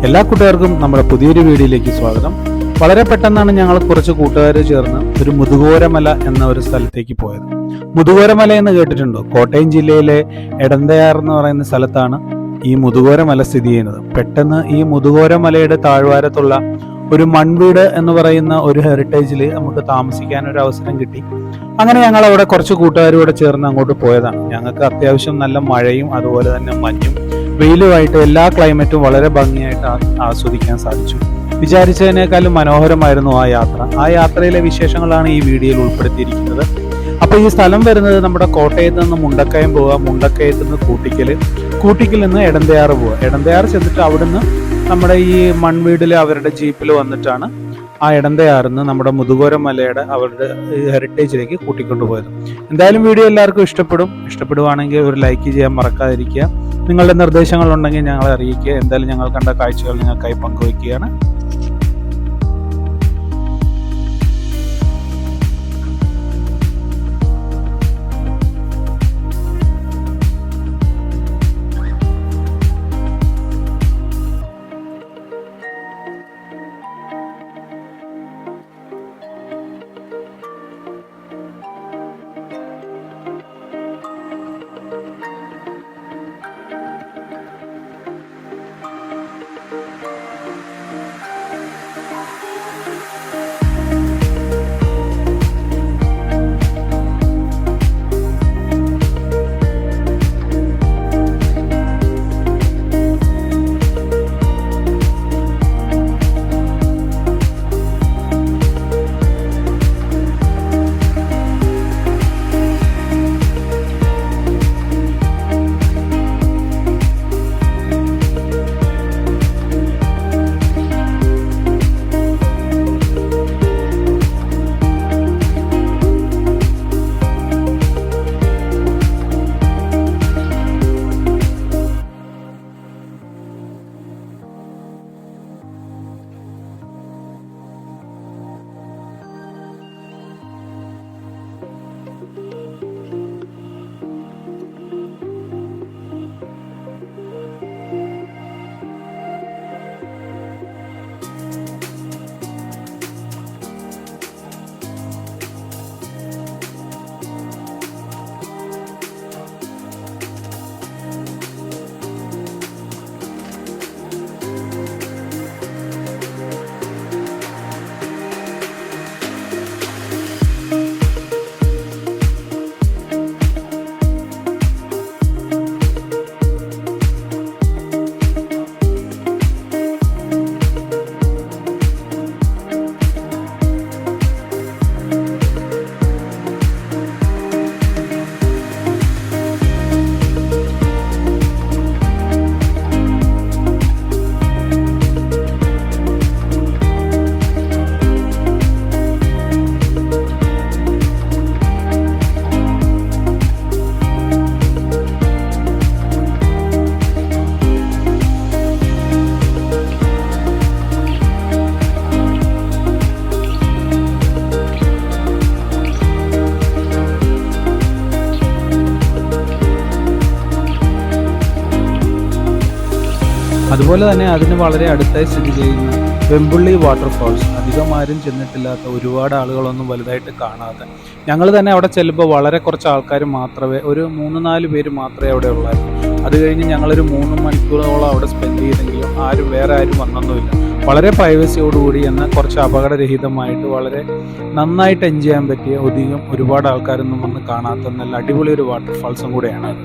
എല്ലാ കൂട്ടുകാർക്കും നമ്മുടെ പുതിയൊരു വീഡിയോയിലേക്ക് സ്വാഗതം. വളരെ പെട്ടെന്നാണ് ഞങ്ങൾ കുറച്ച് കൂട്ടുകാർ ചേർന്ന് ഒരു മുതുകോരമല എന്ന ഒരു സ്ഥലത്തേക്ക് പോയത്. മുതുകോരമല എന്ന് കേട്ടിട്ടുണ്ടോ? കോട്ടയം ജില്ലയിലെ എടന്തയാർ എന്ന് പറയുന്ന സ്ഥലത്താണ് ഈ മുതുകോരമല സ്ഥിതി ചെയ്യുന്നത്. പെട്ടെന്ന് ഈ മുതുകോരമലയുടെ താഴ്വാരത്തുള്ള ഒരു മൺവീട് എന്ന് പറയുന്ന ഒരു ഹെറിറ്റേജിൽ നമുക്ക് താമസിക്കാൻ ഒരു അവസരം കിട്ടി. അങ്ങനെ ഞങ്ങൾ അവിടെ കുറച്ച് കൂട്ടുകാരോടെ ചേർന്ന് അങ്ങോട്ട് പോയതാണ്. ഞങ്ങൾക്ക് അത്യാവശ്യം നല്ല മഴയും അതുപോലെ തന്നെ മഞ്ഞും വെയിലുമായിട്ട് എല്ലാ ക്ലൈമറ്റും വളരെ ഭംഗിയായിട്ട് ആസ്വദിക്കാൻ സാധിച്ചു. വിചാരിച്ചതിനേക്കാളും മനോഹരമായിരുന്നു ആ യാത്ര. ആ യാത്രയിലെ വിശേഷങ്ങളാണ് ഈ വീഡിയോയിൽ ഉൾപ്പെടുത്തിയിരിക്കുന്നത്. അപ്പോൾ ഈ സ്ഥലം വരുന്നത് നമ്മുടെ കോട്ടയത്ത് നിന്ന് മുണ്ടക്കയം പോവുക, മുണ്ടക്കയത്ത് നിന്ന് കൂട്ടിക്കൽ നിന്ന് എടന്തയാർ പോവുക. എടന്തയാർ ചെന്നിട്ട് അവിടുന്ന് നമ്മുടെ ഈ മൺവീടിൽ അവരുടെ ജീപ്പിൽ വന്നിട്ടാണ് ആ എടന്തയാറിന്ന് നമ്മുടെ മുതുകോരമലയുടെ അവരുടെ ഹെറിറ്റേജിലേക്ക് കൂട്ടിക്കൊണ്ടുപോയത്. എന്തായാലും വീഡിയോ എല്ലാവർക്കും ഇഷ്ടപ്പെടുവാണെങ്കിൽ ഒരു ലൈക്ക് ചെയ്യാൻ മറക്കാതിരിക്കുക. നിങ്ങളുടെ നിർദ്ദേശങ്ങളുണ്ടെങ്കിൽ ഞങ്ങളെ അറിയിക്കുക. എന്തായാലും ഞങ്ങൾ കണ്ട കാഴ്ചകൾ നിങ്ങൾക്കായി പങ്കുവയ്ക്കുകയാണ്. അതുപോലെ തന്നെ അതിന് വളരെ അടുത്തായി സ്ഥിതി ചെയ്യുന്ന വെമ്പുള്ളി വാട്ടർഫാൾസ്, അധികം ആരും ചെന്നിട്ടില്ലാത്ത, ഒരുപാട് ആളുകളൊന്നും വലുതായിട്ട് കാണാതെ, ഞങ്ങൾ തന്നെ അവിടെ ചെല്ലുമ്പോൾ വളരെ കുറച്ച് ആൾക്കാർ മാത്രമേ, ഒരു 3-4 പേര് മാത്രമേ അവിടെ ഉള്ളായിരുന്നു. അത് കഴിഞ്ഞ് ഞങ്ങളൊരു 3 മണിക്കൂറോളം അവിടെ സ്പെൻഡ് ചെയ്തെങ്കിലും വേറെ ആരും വന്നൊന്നുമില്ല. വളരെ പ്രൈവസിയോടുകൂടി എന്നാൽ കുറച്ച് അപകടരഹിതമായിട്ട് വളരെ നന്നായിട്ട് എൻജോയ് ചെയ്യാൻ പറ്റിയ, ഒരുപാട് ആൾക്കാരൊന്നും വന്ന് കാണാത്ത നല്ല അടിപൊളി ഒരു വാട്ടർഫാൾസും കൂടെയാണ് അത്.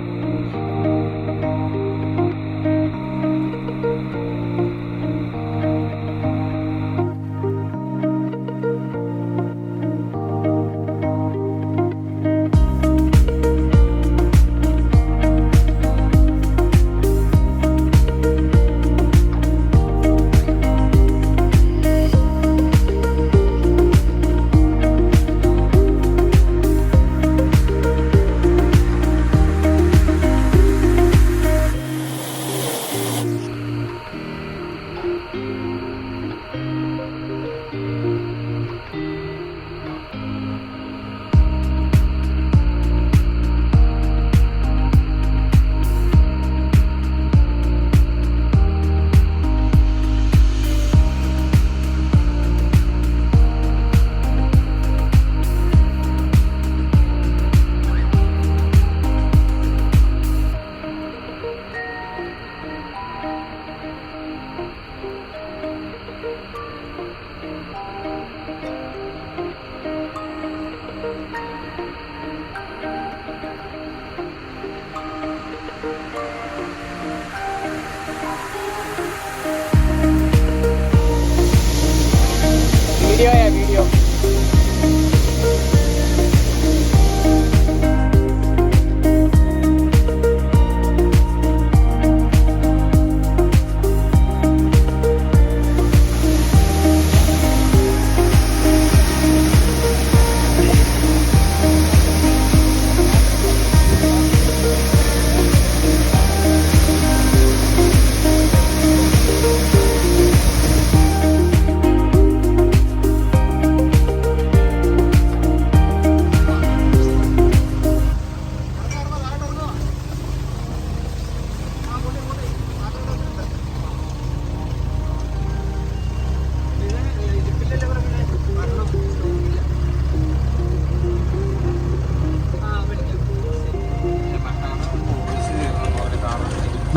വീഡിയോ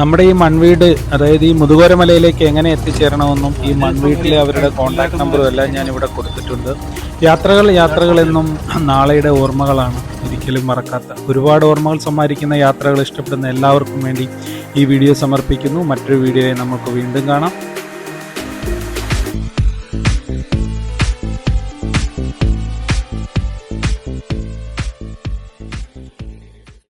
നമ്മുടെ ഈ മൺവീട്, അതായത് ഈ മുതുകോരമലയിലേക്ക് എങ്ങനെ എത്തിച്ചേരണമെന്നും ഈ മൺവീട്ടിലെ അവരുടെ കോൺടാക്ട് നമ്പറും എല്ലാം ഞാനിവിടെ കൊടുത്തിട്ടുണ്ട്. യാത്രകൾ എന്നും നാളെയുടെ ഓർമ്മകളാണ്, ഒരിക്കലും മറക്കാത്ത ഒരുപാട് ഓർമ്മകൾ സമ്മാനിക്കുന്ന യാത്രകൾ ഇഷ്ടപ്പെടുന്ന എല്ലാവർക്കും വേണ്ടി ഈ വീഡിയോ സമർപ്പിക്കുന്നു. മറ്റൊരു വീഡിയോയിൽ നമുക്ക് വീണ്ടും കാണാം.